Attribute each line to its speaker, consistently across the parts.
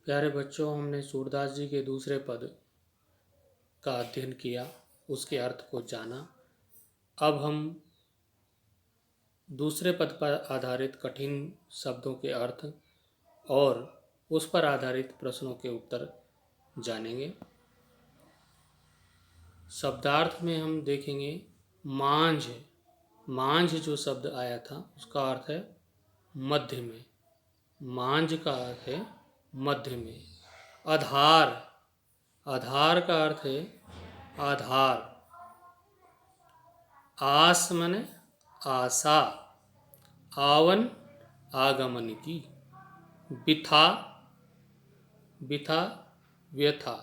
Speaker 1: प्यारे बच्चों, हमने सूरदास जी के दूसरे पद का अध्ययन किया, उसके अर्थ को जाना। अब हम दूसरे पद पर आधारित कठिन शब्दों के अर्थ और उस पर आधारित प्रश्नों के उत्तर जानेंगे। शब्दार्थ में हम देखेंगे मांझ। मांझ जो शब्द आया था उसका अर्थ है मध्य में। मांझ का अर्थ है मध्य में। आधार। आधार का अर्थ है आधार। आस मने आशा, आवन आगमन की। बिथा, बिथा व्यथा।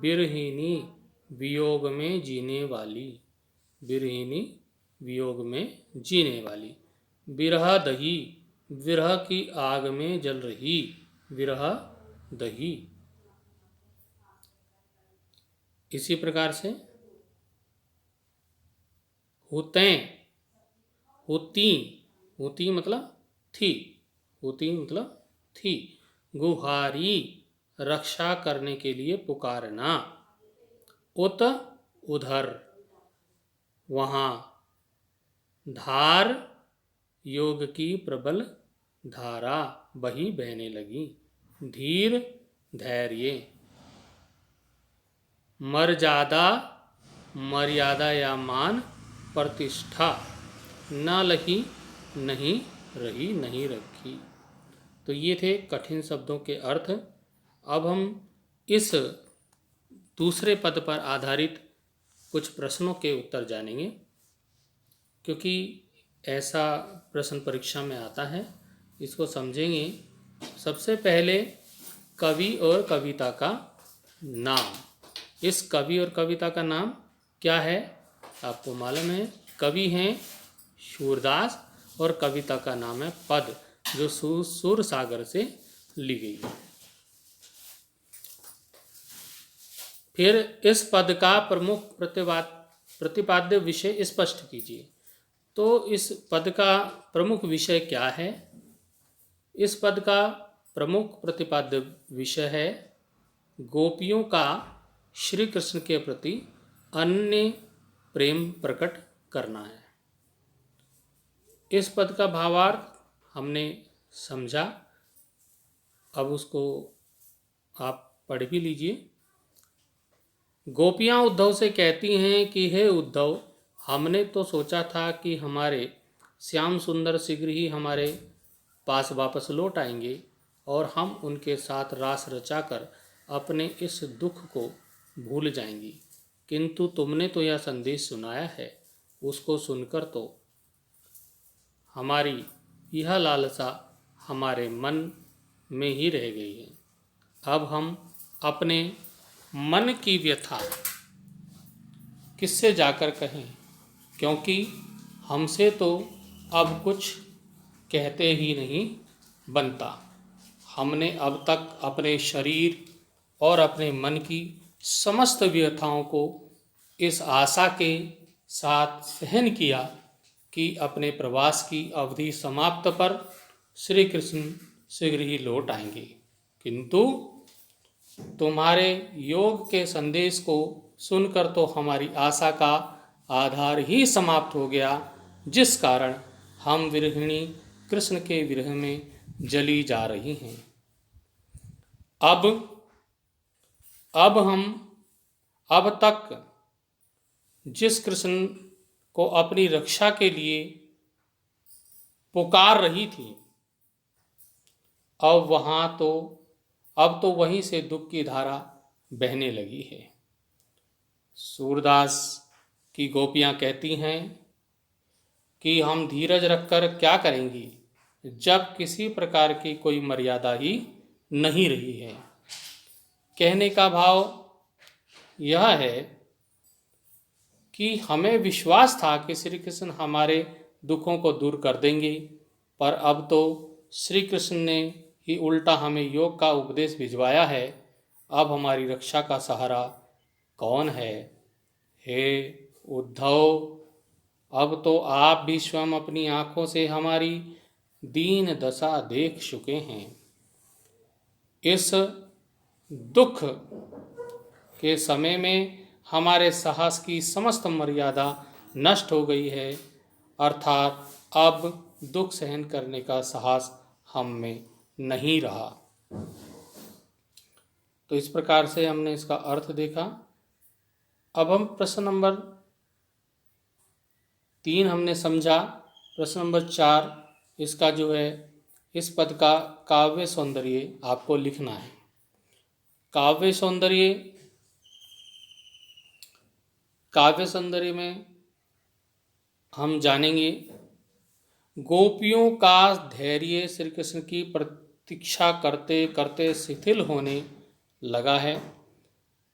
Speaker 1: बिरहिनी वियोग में जीने वाली, बिरहिनी वियोग में जीने वाली। बिरह दही, विरह की आग में जल रही, विरह दही। इसी प्रकार से होते, होती, होती मतलब थी, होती मतलब थी। गुहारी, रक्षा करने के लिए पुकारना। उत, उधर, वहाँ। धार, योग की प्रबल धारा, बही बहने लगी। धीर, धैर्य। मर्यादा, मर्यादा या मान, प्रतिष्ठा। न लही, नहीं रही, नहीं रखी। तो ये थे कठिन शब्दों के अर्थ। अब हम इस दूसरे पद पर आधारित कुछ प्रश्नों के उत्तर जानेंगे, क्योंकि ऐसा प्रश्न परीक्षा में आता है, इसको समझेंगे। सबसे पहले कवि और कविता का नाम। इस कवि और कविता का नाम क्या है? आपको मालूम है, कवि हैं सूरदास और कविता का नाम है पद, जो सूर सागर से ली गई है। फिर इस पद का प्रमुख प्रतिपाद्य विषय स्पष्ट कीजिए। तो इस पद का प्रमुख विषय क्या है? इस पद का प्रमुख प्रतिपाद्य विषय है गोपियों का श्री कृष्ण के प्रति अन्य प्रेम प्रकट करना है। इस पद का भावार्थ हमने समझा, अब उसको आप पढ़ भी लीजिए। गोपियाँ उद्धव से कहती हैं कि हे उद्धव, हमने तो सोचा था कि हमारे श्याम सुंदर शीघ्र ही हमारे पास वापस लौट आएंगे और हम उनके साथ रास रचाकर अपने इस दुख को भूल जाएंगी, किंतु तुमने तो यह संदेश सुनाया है, उसको सुनकर तो हमारी यह लालसा हमारे मन में ही रह गई है। अब हम अपने मन की व्यथा किससे जाकर कहें, क्योंकि हमसे तो अब कुछ कहते ही नहीं बनता। हमने अब तक अपने शरीर और अपने मन की समस्त व्यथाओं को इस आशा के साथ सहन किया कि अपने प्रवास की अवधि समाप्त पर श्री कृष्ण शीघ्र ही लौट आएंगे, किंतु तुम्हारे योग के संदेश को सुनकर तो हमारी आशा का आधार ही समाप्त हो गया, जिस कारण हम विरहिणी कृष्ण के विरह में जली जा रही हैं। अब हम अब तक जिस कृष्ण को अपनी रक्षा के लिए पुकार रही थी, अब तो वहीं से दुख की धारा बहने लगी है। सूरदास की गोपियाँ कहती हैं कि हम धीरज रखकर क्या करेंगी, जब किसी प्रकार की कोई मर्यादा ही नहीं रही है। कहने का भाव यह है कि हमें विश्वास था कि श्री कृष्ण हमारे दुखों को दूर कर देंगे, पर अब तो श्री कृष्ण ने ही उल्टा हमें योग का उपदेश भिजवाया है। अब हमारी रक्षा का सहारा कौन है? हे उद्धव, अब तो आप भी स्वयं अपनी आंखों से हमारी दीन दशा देख चुके हैं। इस दुख के समय में हमारे साहस की समस्त मर्यादा नष्ट हो गई है, अर्थात अब दुख सहन करने का साहस हम में नहीं रहा। तो इस प्रकार से हमने इसका अर्थ देखा। अब हम प्रश्न नंबर 3 हमने समझा। प्रश्न नंबर 4 इसका जो है, इस पद का काव्य सौंदर्य आपको लिखना है। काव्य सौंदर्य में हम जानेंगे, गोपियों का धैर्य श्री कृष्ण की प्रतीक्षा करते करते शिथिल होने लगा है।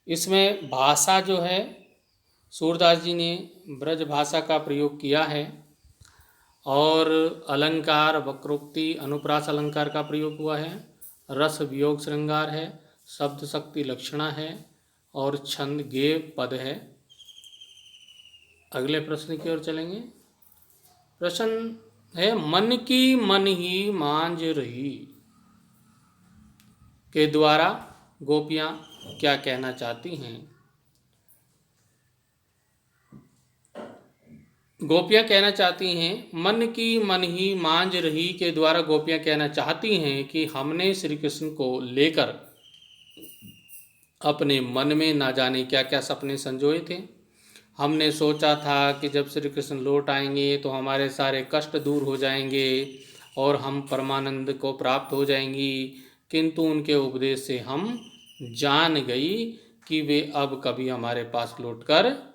Speaker 1: इसमें भाषा जो है, सूरदास जी ने ब्रज भाषा का प्रयोग किया है और अलंकार, वक्रोक्ति, अनुप्रास अलंकार का प्रयोग हुआ है, रस वियोग श्रृंगार है, शब्द शक्ति लक्षणा है और छंद गेय पद है। अगले प्रश्न की ओर चलेंगे। प्रश्न है, मन की मन ही मांझ रही के द्वारा गोपियां क्या कहना चाहती हैं? गोपियां कहना चाहती हैं, मन की मन ही मांझ रही के द्वारा गोपियां कहना चाहती हैं कि हमने श्री कृष्ण को लेकर अपने मन में ना जाने क्या क्या सपने संजोए थे। हमने सोचा था कि जब श्री कृष्ण लौट आएंगे तो हमारे सारे कष्ट दूर हो जाएंगे और हम परमानंद को प्राप्त हो जाएंगी, किंतु उनके उपदेश से हम जान गई कि वे अब कभी हमारे पास लौटकर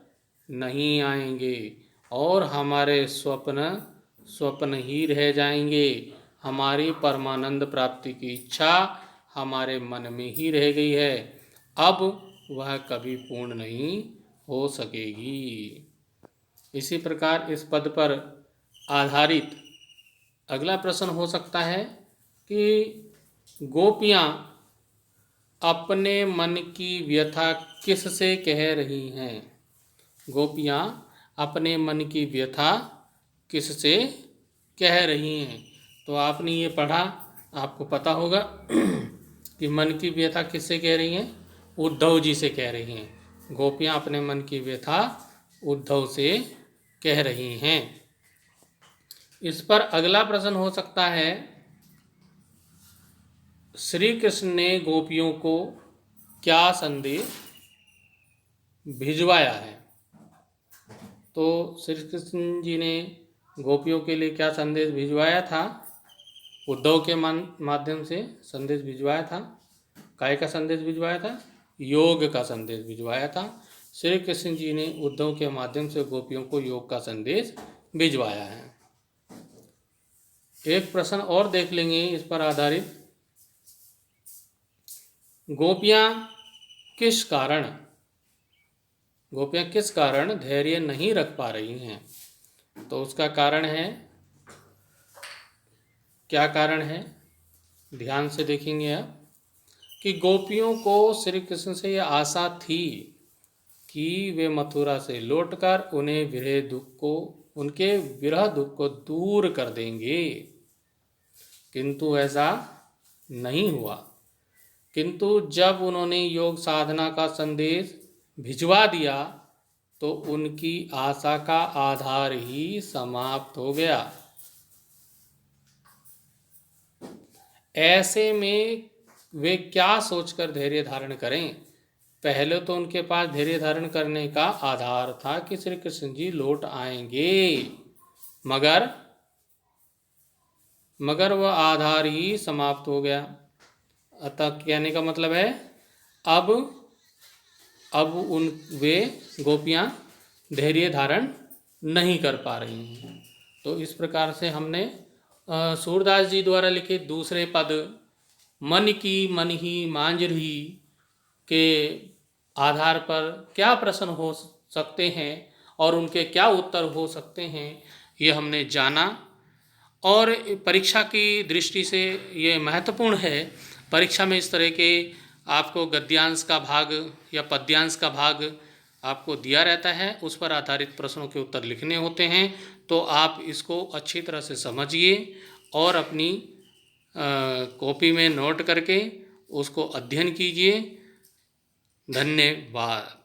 Speaker 1: नहीं आएंगे और हमारे स्वप्न ही रह जाएंगे। हमारी परमानंद प्राप्ति की इच्छा हमारे मन में ही रह गई है, अब वह कभी पूर्ण नहीं हो सकेगी। इसी प्रकार इस पद पर आधारित अगला प्रश्न हो सकता है कि गोपियां अपने मन की व्यथा किससे कह रही हैं? गोपियां अपने मन की व्यथा किससे कह रही हैं? तो आपने ये पढ़ा, आपको पता होगा कि मन की व्यथा किससे कह रही हैं? उद्धव जी से कह रही हैं। गोपियां अपने मन की व्यथा उद्धव से कह रही हैं। इस पर अगला प्रश्न हो सकता है, श्री कृष्ण ने गोपियों को क्या संदेश भिजवाया है? तो श्री कृष्ण जी ने गोपियों के लिए क्या संदेश भिजवाया था? उद्धव के माध्यम से संदेश भिजवाया था। काय का संदेश भिजवाया था? योग का संदेश भिजवाया था। श्री कृष्ण जी ने उद्धव के माध्यम से गोपियों को योग का संदेश भिजवाया है। एक प्रश्न और देख लेंगे इस पर आधारित, गोपियां किस कारण धैर्य नहीं रख पा रही हैं? तो उसका कारण है, क्या कारण है? ध्यान से देखेंगे आप कि गोपियों को श्री कृष्ण से यह आशा थी कि वे मथुरा से लौटकर उनके विरह दुख को दूर कर देंगे, किंतु ऐसा नहीं हुआ। किंतु जब उन्होंने योग साधना का संदेश भिजवा दिया तो उनकी आशा का आधार ही समाप्त हो गया। ऐसे में वे क्या सोचकर धैर्य धारण करें? पहले तो उनके पास धैर्य धारण करने का आधार था कि श्री कृष्ण जी लौट आएंगे, मगर वह आधार ही समाप्त हो गया। अतः कहने का मतलब है, अब वे गोपियां धैर्य धारण नहीं कर पा रही हैं। तो इस प्रकार से हमने सूरदास जी द्वारा लिखे दूसरे पद मन की मन ही मांझ रही के आधार पर क्या प्रश्न हो सकते हैं और उनके क्या उत्तर हो सकते हैं, ये हमने जाना। और परीक्षा की दृष्टि से ये महत्वपूर्ण है। परीक्षा में इस तरह के आपको गद्यांश का भाग या पद्यांश का भाग आपको दिया रहता है, उस पर आधारित प्रश्नों के उत्तर लिखने होते हैं। तो आप इसको अच्छी तरह से समझिए और अपनी कॉपी में नोट करके उसको अध्ययन कीजिए। धन्यवाद।